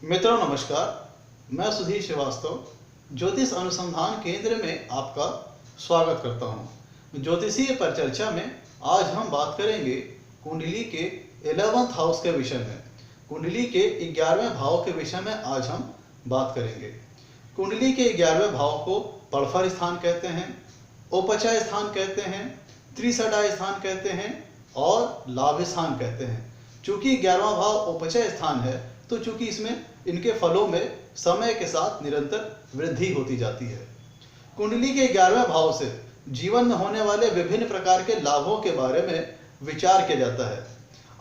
मित्रों नमस्कार। मैं सुधीर श्रीवास्तव ज्योतिष अनुसंधान केंद्र में आपका स्वागत करता हूं। ज्योतिषीय परिचर्चा में आज हम बात करेंगे कुंडली के 11th हाउस के विषय में। कुंडली के 11वें भाव के विषय में आज हम बात करेंगे। कुंडली के 11वें भाव को पड़फर स्थान कहते हैं, उपचय स्थान कहते हैं, त्रिसठा स्थान कहते हैं और लाभ स्थान कहते हैं। चूंकि 11वां भाव उपचय स्थान है तो चूंकि इसमें इनके फलों में समय के साथ निरंतर वृद्धि होती जाती है। कुंडली के 11वें भाव से जीवन में होने वाले विभिन्न प्रकार के लाभों के बारे में विचार किया जाता है।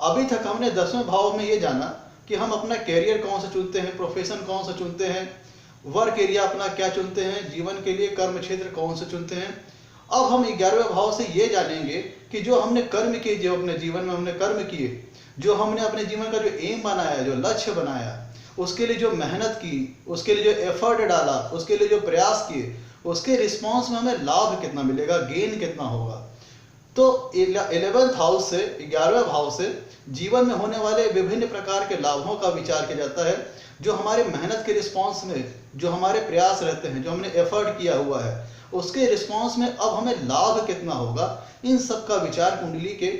अभी तक हमने 10वें भाव में ये जाना कि हम अपना कैरियर कौन सा चुनते हैं, प्रोफेशन कौन सा चुनते हैं, वर्क एरिया अपना क्या चुनते हैं, जीवन के लिए कर्म क्षेत्र कौन से चुनते हैं। अब हम 11वें भाव से ये जानेंगे कि जो हमने कर्म किए, जो अपने जीवन में हमने कर्म किए, जो हमने अपने जीवन का जो एम बनाया, जो लक्ष्य बनाया, उसके लिए जो मेहनत की, उसके लिए जो एफर्ट डाला, उसके लिए जो प्रयास किए, उसके रिस्पॉन्स में हमें लाभ कितना मिलेगा, गेन कितना होगा। तो 11th हाउस से 11वें भाव से जीवन में होने वाले विभिन्न प्रकार के लाभों का विचार किया जाता है। जो हमारे मेहनत के रिस्पॉन्स में जो हमारे प्रयास रहते हैं, जो हमने एफर्ट किया हुआ है, उसके रिस्पॉन्स में अब हमें लाभ कितना होगा, इन सब का विचार कुंडली के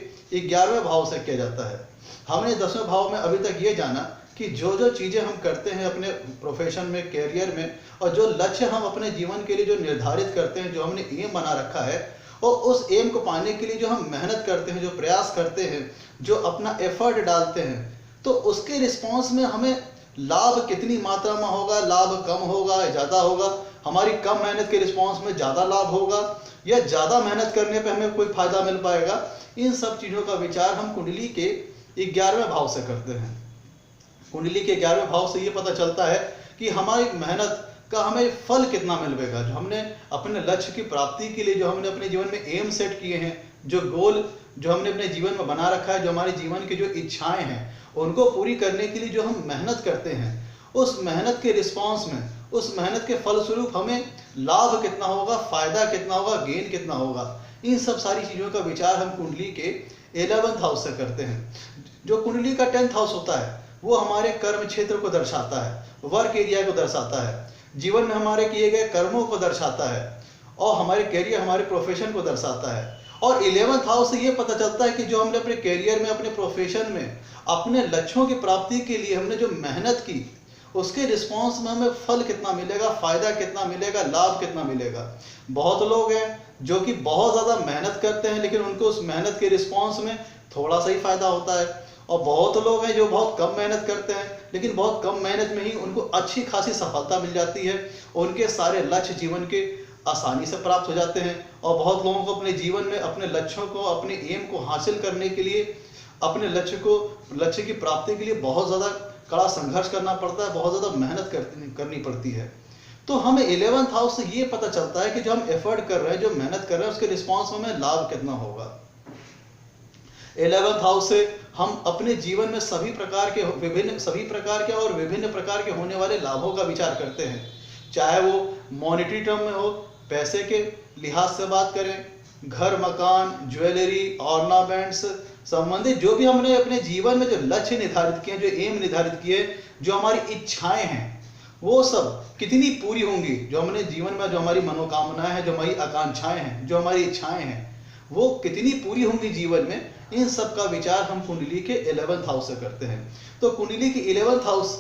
11वें भाव से किया जाता है। हमने 10वें भाव में अभी तक ये जाना कि जो जो चीज़ें हम करते हैं अपने प्रोफेशन में, कैरियर में, और जो लक्ष्य हम अपने जीवन के लिए जो निर्धारित करते हैं, जो हमने एम बना रखा है, और उस एम को पाने के लिए जो हम मेहनत करते हैं, जो प्रयास करते हैं, जो अपना एफर्ट डालते हैं, तो उसके रिस्पॉन्स में हमें लाभ कितनी मात्रा में होगा, लाभ कम होगा या ज़्यादा होगा, हमारी कम मेहनत के रिस्पॉन्स में ज़्यादा लाभ होगा या ज़्यादा मेहनत करने पर हमें कोई फायदा मिल पाएगा। इन सब चीज़ों का विचार हम कुंडली के 11वें भाव से करते हैं। कुंडली के 11वें भाव से ये पता चलता है कि हमारी मेहनत का हमें फल कितना मिलेगा। जो हमने अपने लक्ष्य की प्राप्ति के लिए, जो हमने अपने जीवन में एम सेट किए हैं, जो गोल जो हमने अपने जीवन में बना रखा है, जो हमारे जीवन की जो इच्छाएं हैं, उनको पूरी करने के लिए जो हम मेहनत करते हैं, उस मेहनत के रिस्पॉन्स में, उस मेहनत के फलस्वरूप हमें लाभ कितना होगा, फायदा कितना होगा, गेन कितना होगा। इन सब सारी चीज़ों का विचार हम कुंडली के 11th हाउस से करते हैं। जो कुंडली का 10th हाउस होता है वो हमारे कर्म क्षेत्र को दर्शाता है, वर्क एरिया को दर्शाता है, जीवन में हमारे किए गए कर्मों को दर्शाता है, और हमारे कैरियर, हमारे प्रोफेशन को दर्शाता है। और 11th हाउस से ये पता चलता है कि जो हमने अपने कैरियर में, अपने प्रोफेशन में, अपने लक्ष्यों की प्राप्ति के लिए हमने जो मेहनत की, उसके रिस्पॉन्स में हमें फल कितना मिलेगा, फायदा कितना मिलेगा, लाभ कितना मिलेगा। बहुत लोग हैं जो कि बहुत ज़्यादा मेहनत करते हैं लेकिन उनको उस मेहनत के रिस्पॉन्स में थोड़ा सा ही फायदा होता है, और बहुत लोग हैं जो बहुत कम मेहनत करते हैं लेकिन बहुत कम मेहनत में ही उनको अच्छी खासी सफलता मिल जाती है, उनके सारे लक्ष्य जीवन के आसानी से प्राप्त हो जाते हैं। और बहुत लोगों को अपने जीवन में अपने लक्ष्यों को, अपने एम को हासिल करने के लिए, अपने लक्ष्य की प्राप्ति के लिए बहुत ज़्यादा कड़ा संघर्ष करना पड़ता है, बहुत ज़्यादा मेहनत करनी पड़ती है। तो हमें 11th हाउस से ये पता चलता है कि जो हम एफर्ट कर रहे हैं, जो मेहनत कर रहे हैं, उसके रिस्पॉन्स में हमें लाभ कितना होगा। 11th हाउस से हम अपने जीवन में सभी प्रकार के और विभिन्न प्रकार के होने वाले लाभों का विचार करते हैं। चाहे वो मॉनेटरी टर्म में हो, पैसे के लिहाज से बात करें, घर, मकान, ज्वेलरी, ऑर्नामेंट्स संबंधित जो भी हमने अपने जीवन में जो लक्ष्य निर्धारित किए, जो एम निर्धारित किए, जो हमारी इच्छाएं हैं, वो सब कितनी पूरी होंगी। जो हमने जीवन में, जो हमारी मनोकामनाएं हैं, जो हमारी आकांक्षाएं हैं, जो हमारी इच्छाएं हैं, वो कितनी पूरी होंगी जीवन में, इन सब का विचार हम कुंडली के 11th हाउस से करते हैं। तो कुंडली के 11th हाउस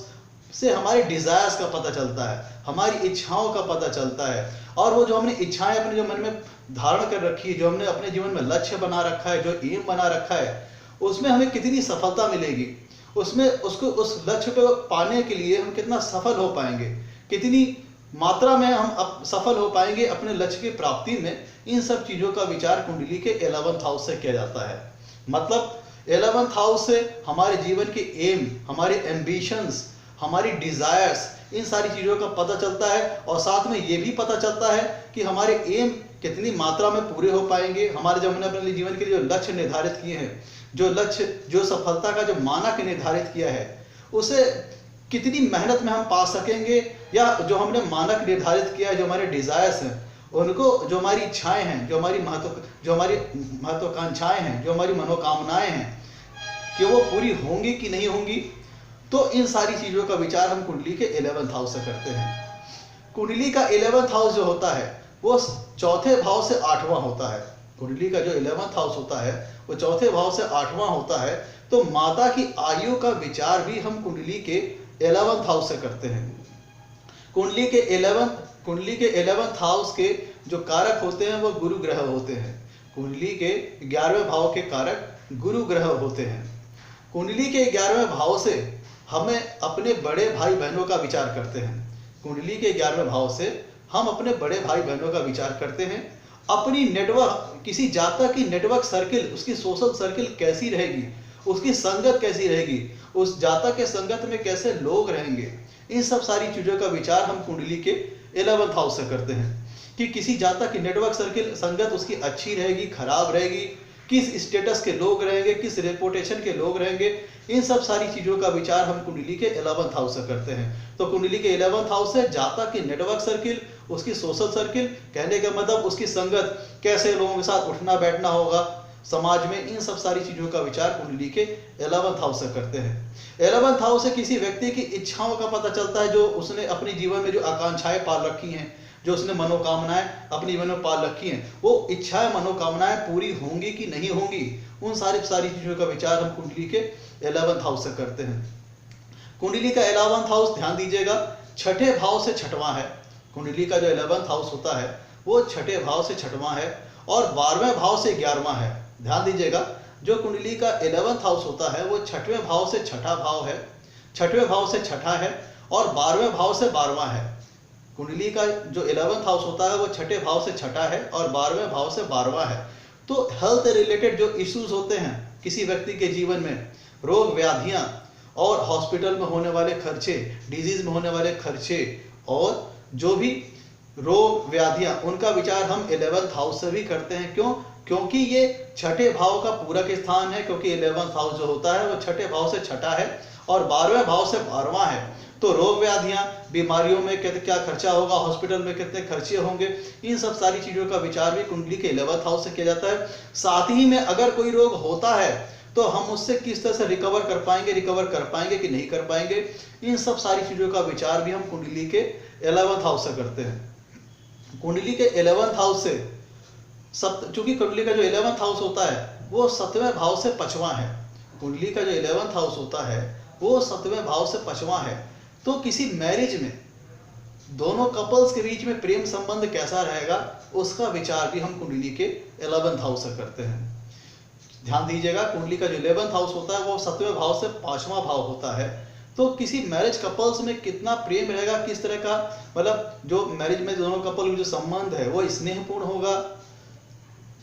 से हमारे डिजायर्स का पता चलता है, हमारी इच्छाओं का पता चलता है, और वो जो हमने इच्छाएं अपने जो मन में धारण कर रखी है, जो हमने अपने जीवन में लक्ष्य बना रखा है, जो एम बना रखा है, उसमें हमें कितनी सफलता मिलेगी, उसमें उस लक्ष्य को पाने के लिए हम कितना सफल हो पाएंगे, कितनी मात्रा में हम सफल हो पाएंगे अपने लक्ष्य की प्राप्ति में। इन सब चीज़ों का विचार कुंडली के 11th हाउस से किया जाता है। मतलब 11th हाउस से हमारे जीवन के एम, हमारे एम्बिशंस, हमारी डिज़ायर्स, इन सारी चीज़ों का पता चलता है, और साथ में ये भी पता चलता है कि हमारे एम कितनी मात्रा में पूरे हो पाएंगे। हमारे जो हमने अपने जीवन के लिए जो लक्ष्य निर्धारित किए हैं, जो लक्ष्य, जो सफलता का जो मानक निर्धारित किया है, उसे कितनी मेहनत में हम पा सकेंगे, या जो हमने मानक निर्धारित किया है, जो हमारे डिज़ायर्स हैं, उनको, जो हमारी इच्छाएं हैं, जो हमारी महत्वाकांक्षाएं हैं, जो हमारी मनोकामनाएं हैं, कि वो पूरी होंगी कि नहीं होंगी। तो इन सारी चीजों का विचार हम कुंडली के 11th हाउस से करते हैं। कुंडली का 11th हाउस जो होता है वो चौथे भाव से 8वां होता है। कुंडली का जो 11th हाउस होता है वो चौथे भाव से 8वां होता है। तो माता की आयु का विचार भी हम कुंडली के 11th हाउस से करते हैं। कुंडली के 11th हाउस के जो कारक होते हैं वो गुरु ग्रह होते हैं। कुंडली के 11वें भाव के कारक गुरु ग्रह होते हैं। कुंडली के 11वें भाव से हमें अपने बड़े भाई बहनों का विचार करते हैं। कुंडली के 11वें भाव से हम अपने बड़े भाई बहनों का विचार करते हैं। अपनी नेटवर्क, किसी जातक की नेटवर्क सर्किल, उसकी सोशल सर्किल कैसी रहेगी, उसकी संगत कैसी रहेगी, उस जातक के संगत में कैसे लोग रहेंगे, इन सब सारी चीजों का विचार हम कुंडली के 11th हाउस से करते हैं। कि किसी जातक की नेटवर्क सर्किल संगत उसकी अच्छी रहेगी, खराब रहेगी, किस स्टेटस के लोग रहेंगे, किस रेपुटेशन के लोग रहेंगे, इन सब सारी चीजों का विचार हम कुंडली के 11th हाउस से करते हैं। तो कुंडली के 11th हाउस से जातक की नेटवर्क सर्किल, उसकी सोशल सर्किल, कहने का मतलब उसकी संगत, कैसे लोगों के साथ उठना बैठना होगा समाज में, इन सब सारी चीजों का विचार कुंडली के 11th हाउस से करते हैं। 11th हाउस से किसी व्यक्ति की इच्छाओं का पता चलता है, जो उसने अपने जीवन में जो आकांक्षाएं पाल रखी हैं, जो उसने मनोकामनाएं अपने जीवन में पाल रखी हैं, वो इच्छाएं मनोकामनाएं पूरी होंगी कि नहीं होंगी, उन सारी चीजों का विचार हम कुंडली के 11th हाउस से करते हैं। कुंडली का 11th हाउस ध्यान दीजिएगा छठे भाव से छठवां है। कुंडली का जो 11th हाउस होता है वो छठे भाव से छठवां है और 12वें भाव से 11वां है। ध्यान दीजिएगा जो कुंडली का 11th हाउस होता है वो छठवें भाव से छठा भाव है, छठवें भाव से छठा है और 12वें भाव से 12वां है। कुंडली का जो 11th हाउस होता है वो छठे भाव से छठा है और 12वें भाव से 12वां है। तो हेल्थ रिलेटेड जो इश्यूज होते हैं किसी व्यक्ति के जीवन में, रोग व्याधियां और हॉस्पिटल में होने वाले खर्चे, डिजीज में होने वाले खर्चे और जो भी रोग व्याधियां, उनका विचार हम 11th हाउस से भी करते हैं। क्यों? क्योंकि ये छठे भाव का पूरक स्थान है, क्योंकि 11th हाउस जो होता है वो छठे भाव से छठा है और 12वें भाव से 12वां है। तो रोग व्याधियां, बीमारियों में क्या खर्चा होगा, हॉस्पिटल में कितने खर्चे होंगे, इन सब सारी चीजों का विचार भी कुंडली के 11th हाउस से किया जाता है। साथ ही में अगर कोई रोग होता है तो हम उससे किस तरह से रिकवर कर पाएंगे कि नहीं कर पाएंगे, इन सब सारी चीजों का विचार भी हम कुंडली के 11th हाउस से करते हैं। कुंडली के 11th हाउस से चूंकि कुंडली का जो 11th हाउस होता है वो 7वें भाव से 5वां है। कुंडली का जो 11th हाउस होता है वो 7वें भाव से 5वां है। तो किसी मैरिज में दोनों कपल्स के बीच में प्रेम संबंध कैसा रहेगा उसका विचार भी हम कुंडली के 11th हाउस से करते हैं। ध्यान दीजिएगा कुंडली का जो 11th हाउस होता है वो 7वें भाव से 5वां भाव होता है। तो किसी मैरिज कपल्स में कितना प्रेम रहेगा, किस तरह का, मतलब जो मैरिज में दोनों कपल में जो संबंध है वो स्नेहपूर्ण होगा,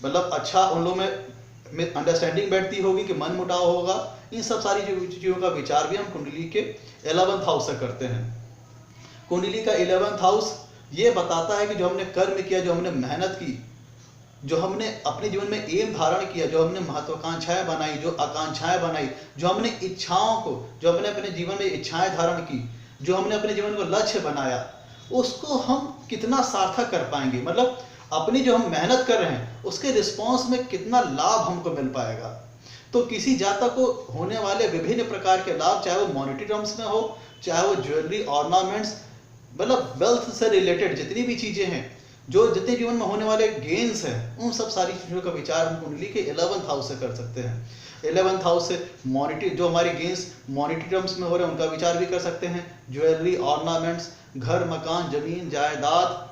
मतलब अच्छा उन लोगों में अंडरस्टैंडिंग बैठती होगी कि मन मुटाव होगा, इन सब सारी चीजों का विचार भी हम कुंडली के 11th हाउस से करते हैं। कुंडली का 11th हाउस ये बताता है कि जो हमने कर्म किया, जो हमने मेहनत की, जो हमने अपने जीवन में एम धारण किया, जो हमने महत्वाकांक्षाएं बनाई, जो आकांक्षाएं बनाई, जो हमने इच्छाओं को, जो हमने अपने जीवन में इच्छाएं धारण की, जो हमने अपने जीवन को लक्ष्य बनाया, उसको हम कितना सार्थक कर पाएंगे, मतलब अपनी जो हम मेहनत कर रहे हैं उसके रिस्पॉन्स में कितना लाभ हमको मिल पाएगा। तो किसी जातक को होने वाले विभिन्न प्रकार के लाभ, चाहे वो मॉनेटरी टर्म्स में हो, चाहे वो ज्वेलरी, ऑर्नामेंट्स, मतलब वेल्थ से रिलेटेड जितनी भी चीजें हैं, जो जितने जीवन में होने वाले गेन्स हैं, उन सब सारी चीजों का विचार हम कुंडली के 11th हाउस से कर सकते हैं। 11th हाउस से मॉनेटरी, जो हमारे गेन्स मॉनेटरी टर्म्स में हो रहे हैं उनका विचार भी कर सकते हैं। ज्वेलरी, ऑर्नामेंट्स, घर, मकान, जमीन, जायदाद,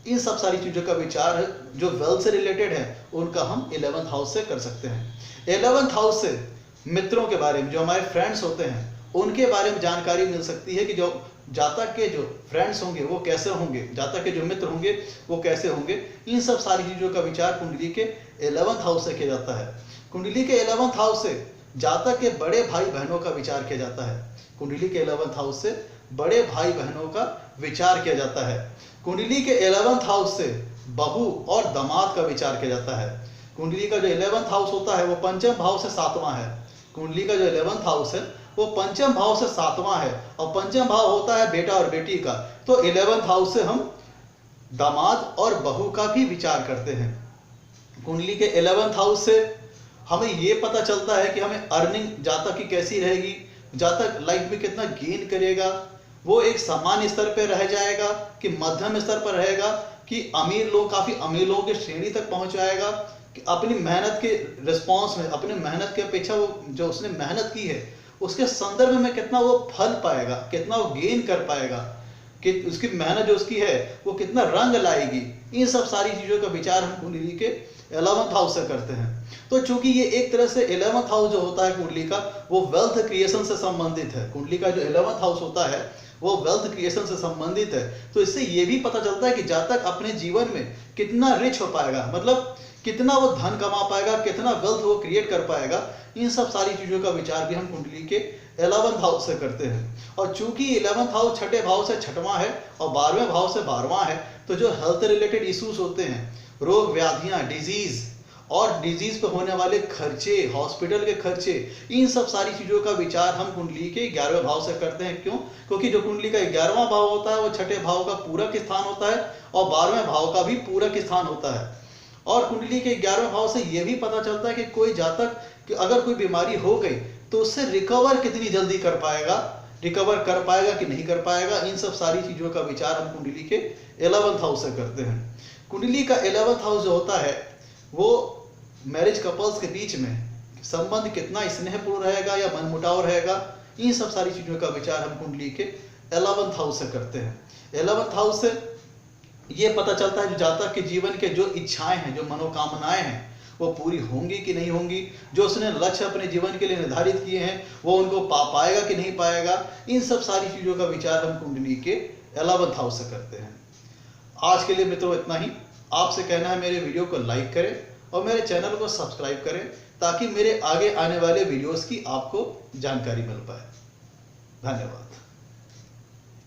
इन सब सारी चीजों का विचार जो वेल्थ से रिलेटेड है उनका हम 11th हाउस से कर सकते हैं। 11th हाउस से मित्रों के बारे में, जो हमारे फ्रेंड्स होते हैं उनके बारे में जानकारी मिल सकती है कि जो जातक के जो फ्रेंड्स होंगे वो कैसे होंगे, जातक के जो मित्र होंगे वो कैसे होंगे, इन सब सारी चीजों का विचार कुंडली के 11th हाउस से किया जाता है। कुंडली के 11th हाउस से जातक के बड़े भाई बहनों का विचार किया जाता है। कुंडली के 11th हाउस से बड़े भाई बहनों का विचार किया जाता है। कुंडली के 11th हाउस से बहू और दामाद का विचार किया जाता है। कुंडली का जो 11th हाउस होता है वो पंचम भाव से 7वां है। कुंडली का जो 11th हाउस है वो पंचम भाव से 7वां है और पंचम भाव होता है बेटा और बेटी का। तो 11th हाउस से हम दामाद और बहू का भी विचार करते हैं। कुंडली के 11th हाउस से हमें ये पता चलता है कि हमें अर्निंग जातक की कैसी रहेगी, जातक लाइफ में कितना गेन करेगा, वो एक सामान्य स्तर पर रह जाएगा कि मध्यम स्तर पर रहेगा, कि अमीर लोग काफी अमीर लोगों की श्रेणी तक पहुंच जाएगा, कि अपनी मेहनत के रिस्पॉन्स में, अपने मेहनत की अपेक्षा वो जो उसने मेहनत की है उसके संदर्भ में कितना वो फल पाएगा, कितना वो गेन कर पाएगा, कि उसकी मेहनत जो उसकी है वो कितना रंग लाएगी। इन सब सारी चीजों का विचार हम कुंडली के 11th हाउस से करते हैं। तो चूंकि ये एक तरह से 11th हाउस जो होता है कुंडली का, वो वेल्थ क्रिएशन से संबंधित है। कुंडली का जो 11th हाउस होता है वो वेल्थ क्रिएशन से संबंधित है। तो इससे ये भी पता चलता है कि जातक अपने जीवन में कितना रिच हो पाएगा, मतलब कितना वो धन कमा पाएगा, कितना वेल्थ वो क्रिएट कर पाएगा। इन सब सारी चीजों का विचार भी हम कुंडली के 11th हाउस से करते हैं। और चूंकि 11th हाउस छठे भाव से छठवां है और 12वें भाव से 12वां है, तो जो हेल्थ रिलेटेड इश्यूज होते हैं, रोग व्याधियां, डिजीज और डिजीज पे होने वाले खर्चे, हॉस्पिटल के खर्चे, इन सब सारी चीजों का विचार हम कुंडली के 11वें भाव से करते हैं। क्यों? क्योंकि जो कुंडली का 11वां भाव होता है वो छठे भाव का पूरक स्थान होता है और 12वें भाव का भी पूरक स्थान होता है। और कुंडली के 11वें भाव से यह भी पता चलता है कि कोई जातक कि अगर कोई बीमारी हो गई तो उससे रिकवर कितनी जल्दी कर पाएगा, रिकवर कर पाएगा कि नहीं कर पाएगा। इन सब सारी चीजों का विचार हम कुंडली के 11th हाउस से करते हैं। कुंडली का 11th हाउस जो होता है वो मैरिज कपल्स के बीच में संबंध कितना स्नेहपूर्ण रहेगा या मनमुटाव रहेगा, इन सब सारी चीजों का विचार हम कुंडली के 11th हाउस से करते हैं। 11th हाउस से ये पता चलता है जो जातक के जीवन के जो इच्छाएं हैं, जो मनोकामनाएं हैं, वो पूरी होंगी कि नहीं होंगी, जो उसने लक्ष्य अपने जीवन के लिए निर्धारित किए हैं वो उनको पा पाएगा कि नहीं पाएगा। इन सब सारी चीजों का विचार हम कुंडली के 11th हाउस से करते हैं। आज के लिए मित्रों इतना ही। आपसे कहना है मेरे वीडियो को लाइक करें और मेरे चैनल को सब्सक्राइब करें ताकि मेरे आगे आने वाले वीडियोस की आपको जानकारी मिल पाए। धन्यवाद।